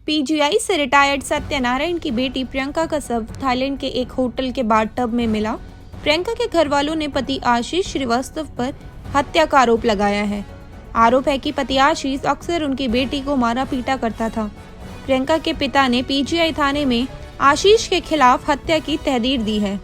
PGI से retired Satyanarayan की बेटी प्रियंका का शव थाईलैंड के एक होटल के बाथटब में मिला। प्रियंका के घर वालों ने पति आशीष श्रीवास्तव पर हत्या का आरोप लगाया है। आरोप है कि पति आशीष अक्सर उनकी बेटी को मारा पीटा करता था। प्रियंका के पिता ने पीजीआई थाने में आशीष के खिलाफ हत्या की तहरीर दी है।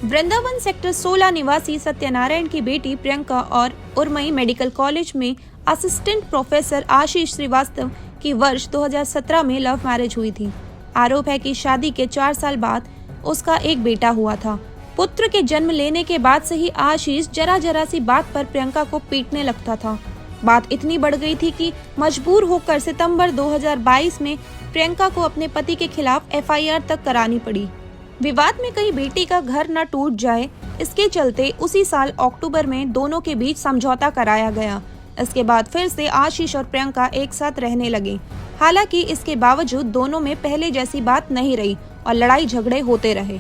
वृंदावन सेक्टर 16 निवासी सत्यनारायण की बेटी प्रियंका और उरमई मेडिकल कॉलेज में असिस्टेंट प्रोफेसर आशीष श्रीवास्तव की वर्ष 2017 में लव मैरिज हुई थी। आरोप है कि शादी के 4 साल बाद उसका एक बेटा हुआ था। पुत्र के जन्म लेने के बाद से ही आशीष जरा सी बात पर प्रियंका को पीटने लगता था। बात इतनी बढ़ गई थी कि मजबूर होकर सितंबर 2022 में प्रियंका को अपने पति के खिलाफ एफआईआर तक करानी पड़ी। विवाद में कहीं बेटी का घर न टूट जाए, इसके चलते उसी साल अक्टूबर में दोनों के बीच समझौता कराया गया। इसके बाद फिर से आशीष और प्रियंका एक साथ रहने लगे। हालांकि इसके बावजूद दोनों में पहले जैसी बात नहीं रही और लड़ाई झगड़े होते रहे।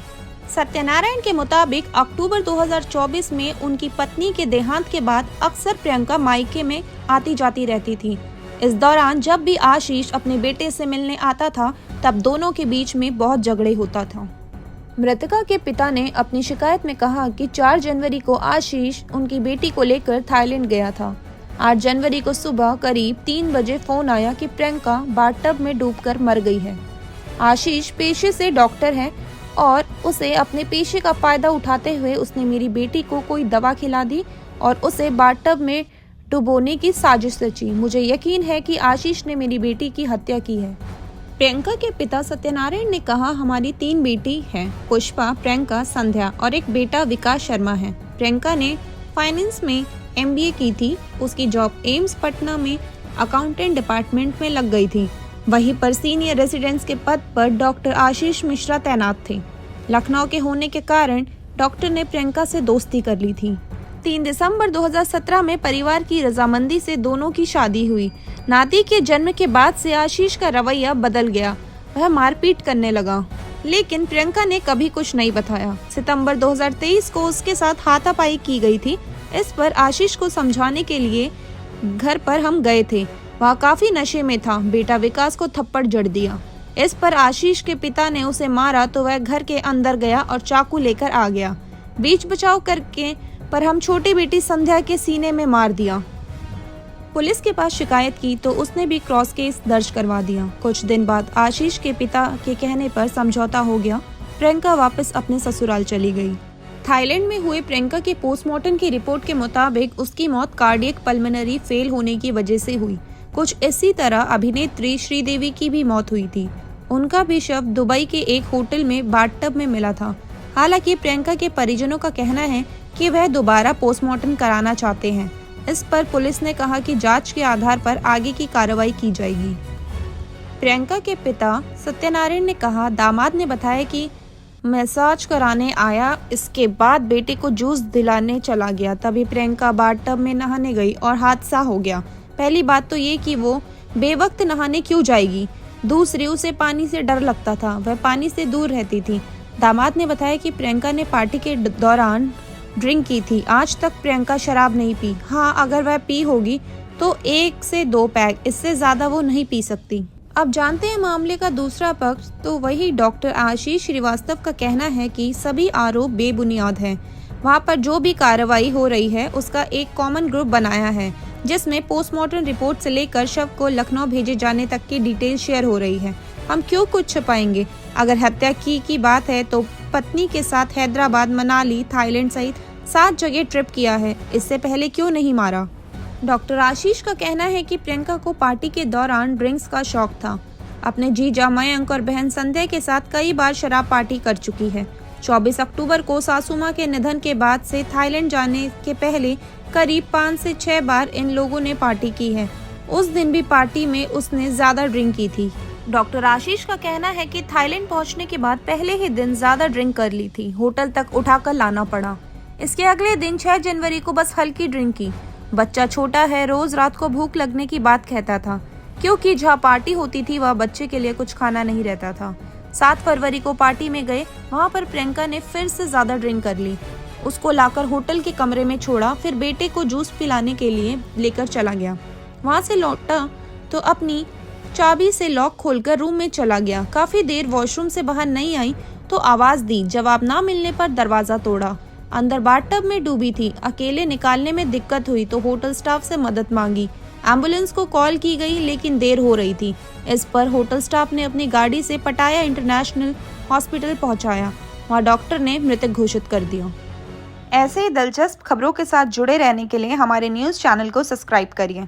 सत्यनारायण के मुताबिक अक्टूबर 2024 में उनकी पत्नी के देहांत के बाद अक्सर प्रियंका मायके में आती जाती रहती थी। इस दौरान जब भी आशीष अपने बेटे से मिलने आता था, तब दोनों के बीच में बहुत झगड़े होता था। मृतका के पिता ने अपनी शिकायत में कहा कि 4 जनवरी को आशीष उनकी बेटी को लेकर थाईलैंड गया था। 8 जनवरी को सुबह करीब 3 बजे फोन आया कि प्रियंका बाथटब में डूबकर मर गई है। आशीष पेशे से डॉक्टर है और उसे अपने पेशे का फायदा उठाते हुए उसने मेरी बेटी को कोई दवा खिला दी और उसे बाथटब में डुबोने की साजिश रची। मुझे यकीन है कि आशीष ने मेरी बेटी की हत्या की है। प्रियंका के पिता सत्यनारायण ने कहा, हमारी 3 बेटी हैं, पुष्पा, प्रियंका, संध्या और एक बेटा विकास शर्मा है। प्रियंका ने फाइनेंस में MBA की थी। उसकी जॉब एम्स पटना में अकाउंटेंट डिपार्टमेंट में लग गई थी। वहीं पर सीनियर रेजिडेंस के पद पर डॉक्टर आशीष मिश्रा तैनात थे। लखनऊ के होने के कारण डॉक्टर ने प्रियंका से दोस्ती कर ली थी। 3 दिसंबर 2017 में परिवार की रजामंदी से दोनों की शादी हुई। नाती के जन्म के बाद से आशीष का रवैया बदल गया। वह मारपीट करने लगा, लेकिन प्रियंका ने कभी कुछ नहीं बताया। सितंबर 2023 को उसके साथ हाथापाई की गई थी। इस पर आशीष को समझाने के लिए घर पर हम गए थे। वह काफी नशे में था। बेटा विकास को थप्पड़ जड़ दिया। इस पर आशीष के पिता ने उसे मारा तो वह घर के अंदर गया और चाकू लेकर आ गया। बीच बचाव करके पर हम छोटी बेटी संध्या के सीने में मार दिया। पुलिस के पास शिकायत की तो उसने भी क्रॉस केस दर्ज करवा दिया। कुछ दिन बाद आशीष के पिता के कहने पर समझौता हो गया। प्रियंका वापस अपने ससुराल चली गई। थाईलैंड में हुए प्रियंका के पोस्टमार्टम की रिपोर्ट के मुताबिक उसकी मौत कार्डियक पल्मोनरी फेल होने की वजह से हुई। कुछ इसी तरह अभिनेत्री श्रीदेवी की भी मौत हुई थी। उनका भी शव दुबई के एक होटल में बाथटब में मिला था। हालांकि प्रियंका के परिजनों का कहना है कि वह दोबारा पोस्टमार्टम कराना चाहते हैं। इस पर पुलिस ने कहा कि जांच के आधार पर आगे की कार्रवाई की जाएगी। प्रियंका के पिता सत्यनारायण ने कहा, दामाद ने बताया कि मसाज कराने आया, इसके बाद बेटे को जूस दिलाने चला गया। तभी प्रियंका बाथटब में नहाने गई और हादसा हो गया। पहली बात तो ये कि वो बेवक्त नहाने क्यों जाएगी। दूसरी, उसे पानी से डर लगता था। वह पानी से दूर रहती थी। दामाद ने बताया कि प्रियंका ने पार्टी के दौरान ड्रिंक की थी। आज तक प्रियंका शराब नहीं पी। हाँ, अगर वह पी होगी तो 1 से 2 पैग, इससे ज्यादा वो नहीं पी सकती। अब जानते हैं मामले का दूसरा पक्ष। तो वही डॉक्टर आशीष श्रीवास्तव का कहना है कि सभी आरोप बेबुनियाद हैं। वहां पर जो भी कार्रवाई हो रही है उसका एक कॉमन ग्रुप बनाया है, जिसमें पोस्टमार्टम रिपोर्ट से लेकर शव को लखनऊ भेजे जाने तक की डिटेल शेयर हो रही है। हम क्यों कुछ छुपाएंगे। अगर हत्या की बात है तो पत्नी के साथ हैदराबाद, मनाली, थाईलैंड सहित 7 जगह ट्रिप किया है। इससे पहले क्यों नहीं मारा। डॉक्टर आशीष का कहना है कि प्रियंका को पार्टी के दौरान ड्रिंक्स का शौक था। अपने जीजा मयंक और बहन संध्या के साथ कई बार शराब पार्टी कर चुकी है। 24 अक्टूबर को सासू मां के निधन के बाद से थाईलैंड जाने के पहले करीब 5 से 6 बार इन लोगों ने पार्टी की है। उस दिन भी पार्टी में उसने ज्यादा ड्रिंक की थी। डॉक्टर आशीष का कहना है कि थाईलैंड पहुंचने के बाद पहले ही दिन ज्यादा ड्रिंक कर ली थी। होटल तक उठाकर लाना पड़ा। इसके अगले दिन 6 जनवरी को बस हल्की ड्रिंक की। बच्चा छोटा है, रोज रात को भूख लगने की बात कहता था, क्योंकि जहाँ पार्टी होती थी वह बच्चे के लिए कुछ खाना नहीं रहता था। 7 फरवरी को पार्टी में गए। वहाँ पर प्रियंका ने फिर से ज्यादा ड्रिंक कर ली। उसको लाकर होटल के कमरे में छोड़ा, फिर बेटे को जूस पिलाने के लिए लेकर चला गया। वहाँ से लौटा तो अपनी चाबी से लॉक खोलकर रूम में चला गया। काफी देर वॉशरूम से बाहर नहीं आई तो आवाज दी। जवाब ना मिलने पर दरवाजा तोड़ा। अंदर बाथटब में डूबी थी। अकेले निकालने में दिक्कत हुई तो होटल स्टाफ से मदद मांगी। एम्बुलेंस को कॉल की गई लेकिन देर हो रही थी। इस पर होटल स्टाफ ने अपनी गाड़ी से पटाया इंटरनेशनल हॉस्पिटल पहुंचाया। वहां डॉक्टर ने मृतक घोषित कर दिया। ऐसे ही दिलचस्प खबरों के साथ जुड़े रहने के लिए हमारे न्यूज़ चैनल को सब्सक्राइब करिए।